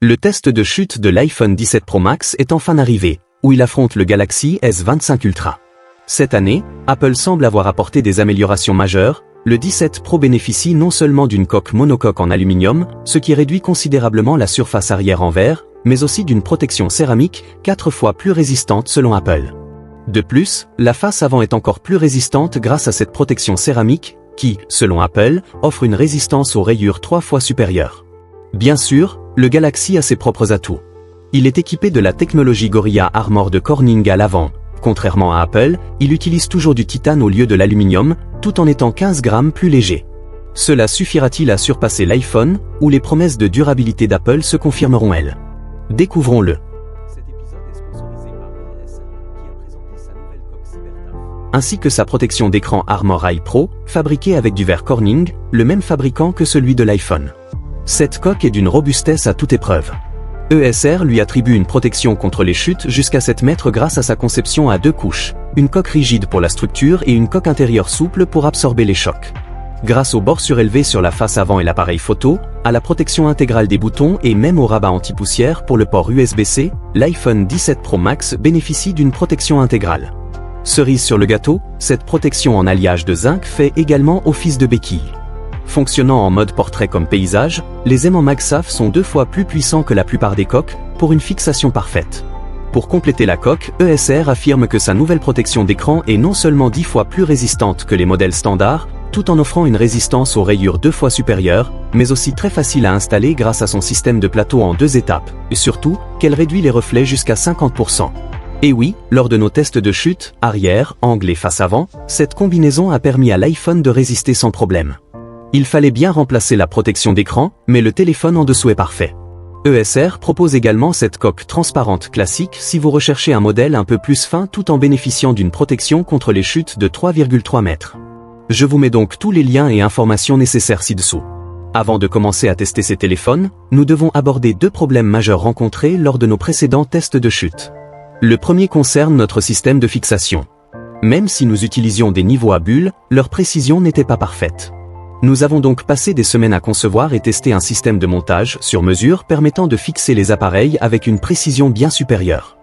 Le test de chute de l'iPhone 17 Pro Max est enfin arrivé, où il affronte le Galaxy S25 Ultra. Cette année, Apple semble avoir apporté des améliorations majeures. Le 17 Pro bénéficie non seulement d'une coque monocoque en aluminium, ce qui réduit considérablement la surface arrière en verre, mais aussi d'une protection céramique 4 fois plus résistante selon Apple. De plus, la face avant est encore plus résistante grâce à cette protection céramique, qui, selon Apple, offre une résistance aux rayures 3 fois supérieure. Bien sûr, le Galaxy a ses propres atouts. Il est équipé de la technologie Gorilla Armor de Corning à l'avant. Contrairement à Apple, il utilise toujours du titane au lieu de l'aluminium, tout en étant 15 grammes plus léger. Cela suffira-t-il à surpasser l'iPhone, ou les promesses de durabilité d'Apple se confirmeront-elles? Découvrons-le. Cet épisode est sponsorisé par ESR, qui a présenté sa nouvelle coque CyberTough, ainsi que sa protection d'écran Armor Eye Pro, fabriquée avec du verre Corning, le même fabricant que celui de l'iPhone. Cette coque est d'une robustesse à toute épreuve. ESR lui attribue une protection contre les chutes jusqu'à 7 mètres grâce à sa conception à 2 couches, une coque rigide pour la structure et une coque intérieure souple pour absorber les chocs. Grâce aux bords surélevés sur la face avant et l'appareil photo, à la protection intégrale des boutons et même au rabat anti-poussière pour le port USB-C, l'iPhone 17 Pro Max bénéficie d'une protection intégrale. Cerise sur le gâteau, cette protection en alliage de zinc fait également office de béquille. Fonctionnant en mode portrait comme paysage, les aimants MagSafe sont 2 fois plus puissants que la plupart des coques, pour une fixation parfaite. Pour compléter la coque, ESR affirme que sa nouvelle protection d'écran est non seulement 10 fois plus résistante que les modèles standards, tout en offrant une résistance aux rayures 2 fois supérieure, mais aussi très facile à installer grâce à son système de plateau en 2 étapes, et surtout, qu'elle réduit les reflets jusqu'à 50%. Et oui, lors de nos tests de chute, arrière, angle et face avant, cette combinaison a permis à l'iPhone de résister sans problème. Il fallait bien remplacer la protection d'écran, mais le téléphone en dessous est parfait. ESR propose également cette coque transparente classique si vous recherchez un modèle un peu plus fin tout en bénéficiant d'une protection contre les chutes de 3,3 mètres. Je vous mets donc tous les liens et informations nécessaires ci-dessous. Avant de commencer à tester ces téléphones, nous devons aborder 2 problèmes majeurs rencontrés lors de nos précédents tests de chute. Le premier concerne notre système de fixation. Même si nous utilisions des niveaux à bulles, leur précision n'était pas parfaite. Nous avons donc passé des semaines à concevoir et tester un système de montage sur mesure permettant de fixer les appareils avec une précision bien supérieure.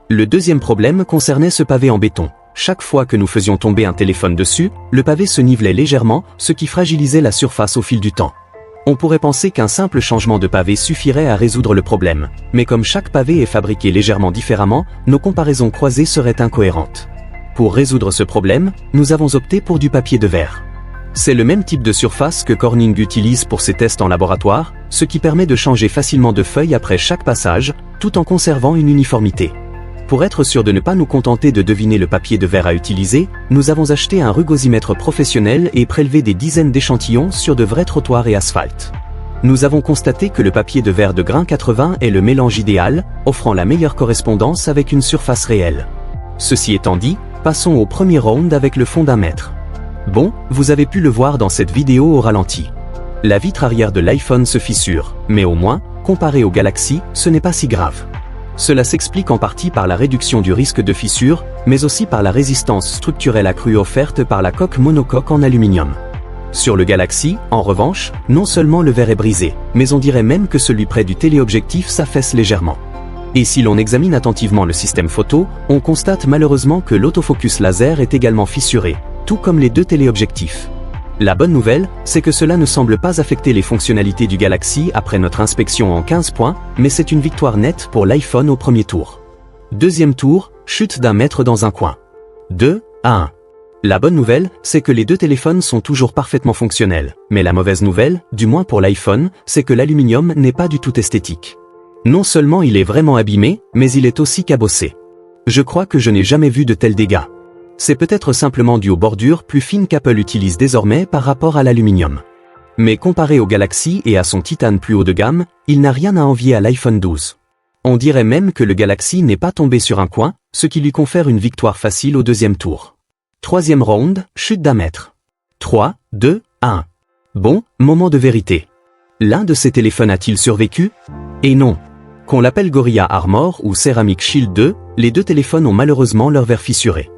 Le deuxième problème concernait ce pavé en béton. Chaque fois que nous faisions tomber un téléphone dessus, le pavé se nivelait légèrement, ce qui fragilisait la surface au fil du temps. On pourrait penser qu'un simple changement de pavé suffirait à résoudre le problème, mais comme chaque pavé est fabriqué légèrement différemment, nos comparaisons croisées seraient incohérentes. Pour résoudre ce problème, nous avons opté pour du papier de verre. C'est le même type de surface que Corning utilise pour ses tests en laboratoire, ce qui permet de changer facilement de feuille après chaque passage, tout en conservant une uniformité. Pour être sûr de ne pas nous contenter de deviner le papier de verre à utiliser, nous avons acheté un rugosimètre professionnel et prélevé des dizaines d'échantillons sur de vrais trottoirs et asphalte. Nous avons constaté que le papier de verre de grain 80 est le mélange idéal, offrant la meilleure correspondance avec une surface réelle. Ceci étant dit, passons au premier round avec le fond d'1 mètre. Bon, vous avez pu le voir dans cette vidéo au ralenti. La vitre arrière de l'iPhone se fissure, mais au moins, comparé au Galaxy, ce n'est pas si grave. Cela s'explique en partie par la réduction du risque de fissure, mais aussi par la résistance structurelle accrue offerte par la coque monocoque en aluminium. Sur le Galaxy, en revanche, non seulement le verre est brisé, mais on dirait même que celui près du téléobjectif s'affaisse légèrement. Et si l'on examine attentivement le système photo, on constate malheureusement que l'autofocus laser est également fissuré, tout comme les 2 téléobjectifs. La bonne nouvelle, c'est que cela ne semble pas affecter les fonctionnalités du Galaxy après notre inspection en 15 points, mais c'est une victoire nette pour l'iPhone au premier tour. Deuxième tour, chute d'1 mètre dans un coin. 2 à 1. La bonne nouvelle, c'est que les 2 téléphones sont toujours parfaitement fonctionnels, mais la mauvaise nouvelle, du moins pour l'iPhone, c'est que l'aluminium n'est pas du tout esthétique. Non seulement il est vraiment abîmé, mais il est aussi cabossé. Je crois que je n'ai jamais vu de tels dégâts. C'est peut-être simplement dû aux bordures plus fines qu'Apple utilise désormais par rapport à l'aluminium. Mais comparé au Galaxy et à son titane plus haut de gamme, il n'a rien à envier à l'iPhone 12. On dirait même que le Galaxy n'est pas tombé sur un coin, ce qui lui confère une victoire facile au deuxième tour. Troisième round, chute d'1 mètre. 3, 2, 1. Bon, moment de vérité. L'un de ces téléphones a-t-il survécu? Et non. Qu'on l'appelle Gorilla Armor ou Ceramic Shield 2, les 2 téléphones ont malheureusement leur verre fissuré.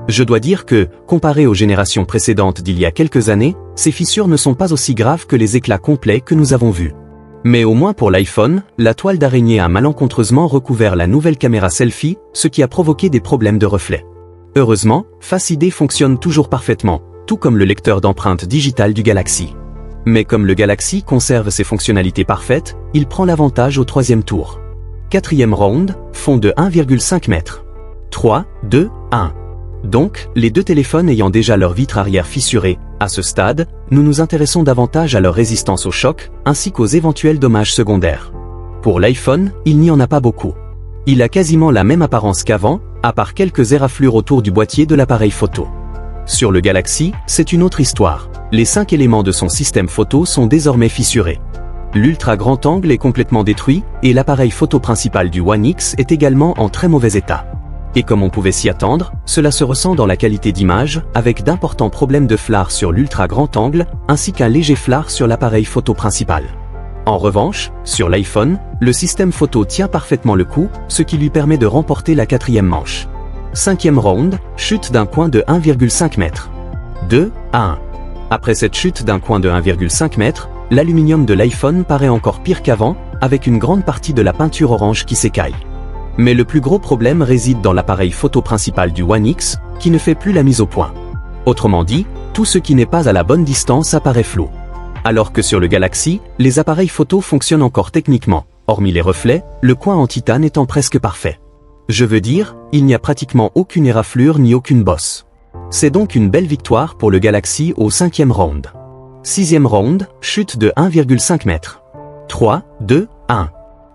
Je dois dire que, comparé aux générations précédentes d'il y a quelques années, ces fissures ne sont pas aussi graves que les éclats complets que nous avons vus. Mais au moins pour l'iPhone, la toile d'araignée a malencontreusement recouvert la nouvelle caméra selfie, ce qui a provoqué des problèmes de reflets. Heureusement, Face ID fonctionne toujours parfaitement, tout comme le lecteur d'empreintes digitales du Galaxy. Mais comme le Galaxy conserve ses fonctionnalités parfaites, il prend l'avantage au troisième tour. Quatrième round, fond de 1,5 m. 3, 2, 1. Donc, les deux téléphones ayant déjà leur vitre arrière fissurée, à ce stade, nous nous intéressons davantage à leur résistance au choc, ainsi qu'aux éventuels dommages secondaires. Pour l'iPhone, il n'y en a pas beaucoup. Il a quasiment la même apparence qu'avant, à part quelques éraflures autour du boîtier de l'appareil photo. Sur le Galaxy, c'est une autre histoire. Les 5 éléments de son système photo sont désormais fissurés. L'ultra grand angle est complètement détruit, et l'appareil photo principal du One X est également en très mauvais état. Et comme on pouvait s'y attendre, cela se ressent dans la qualité d'image, avec d'importants problèmes de flards sur l'ultra grand angle, ainsi qu'un léger flard sur l'appareil photo principal. En revanche, sur l'iPhone, le système photo tient parfaitement le coup, ce qui lui permet de remporter la quatrième manche. Cinquième round, chute d'un coin de 1,5 m. 2 à 1. Après cette chute d'un coin de 1,5 m, l'aluminium de l'iPhone paraît encore pire qu'avant, avec une grande partie de la peinture orange qui s'écaille. Mais le plus gros problème réside dans l'appareil photo principal du One X, qui ne fait plus la mise au point. Autrement dit, tout ce qui n'est pas à la bonne distance apparaît flou. Alors que sur le Galaxy, les appareils photo fonctionnent encore techniquement, hormis les reflets, le coin en titane étant presque parfait. Je veux dire, il n'y a pratiquement aucune éraflure ni aucune bosse. C'est donc une belle victoire pour le Galaxy au 5e round. 6e round, chute de 1,5 m. 3, 2, 1.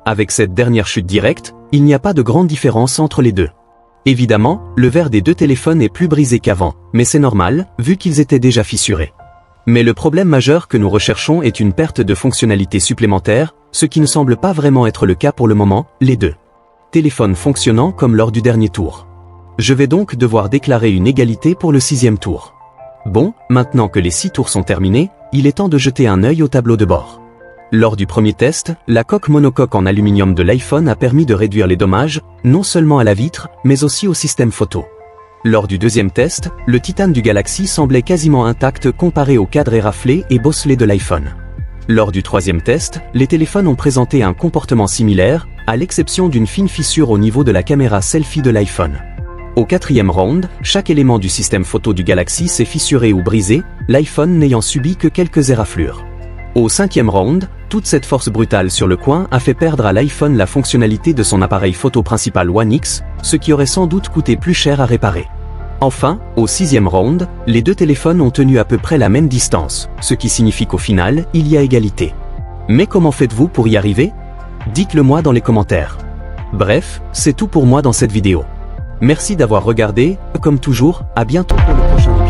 Avec cette dernière chute directe, il n'y a pas de grande différence entre les deux. Évidemment, le verre des deux téléphones est plus brisé qu'avant, mais c'est normal, vu qu'ils étaient déjà fissurés. Mais le problème majeur que nous recherchons est une perte de fonctionnalité supplémentaire, ce qui ne semble pas vraiment être le cas pour le moment, les deux téléphones fonctionnant comme lors du dernier tour. Je vais donc devoir déclarer une égalité pour le 6e tour. Bon, maintenant que les 6 tours sont terminés, il est temps de jeter un œil au tableau de bord. Lors du premier test, la coque monocoque en aluminium de l'iPhone a permis de réduire les dommages, non seulement à la vitre, mais aussi au système photo. Lors du deuxième test, le titane du Galaxy semblait quasiment intact comparé au cadre éraflé et bosselé de l'iPhone. Lors du troisième test, les téléphones ont présenté un comportement similaire, à l'exception d'une fine fissure au niveau de la caméra selfie de l'iPhone. Au quatrième round, chaque élément du système photo du Galaxy s'est fissuré ou brisé, l'iPhone n'ayant subi que quelques éraflures. Au 5e round, toute cette force brutale sur le coin a fait perdre à l'iPhone la fonctionnalité de son appareil photo principal One X, ce qui aurait sans doute coûté plus cher à réparer. Enfin, au 6e round, les deux téléphones ont tenu à peu près la même distance, ce qui signifie qu'au final, il y a égalité. Mais comment faites-vous pour y arriver? Dites-le moi dans les commentaires. Bref, c'est tout pour moi dans cette vidéo. Merci d'avoir regardé, comme toujours, à bientôt pour le prochain vidéo.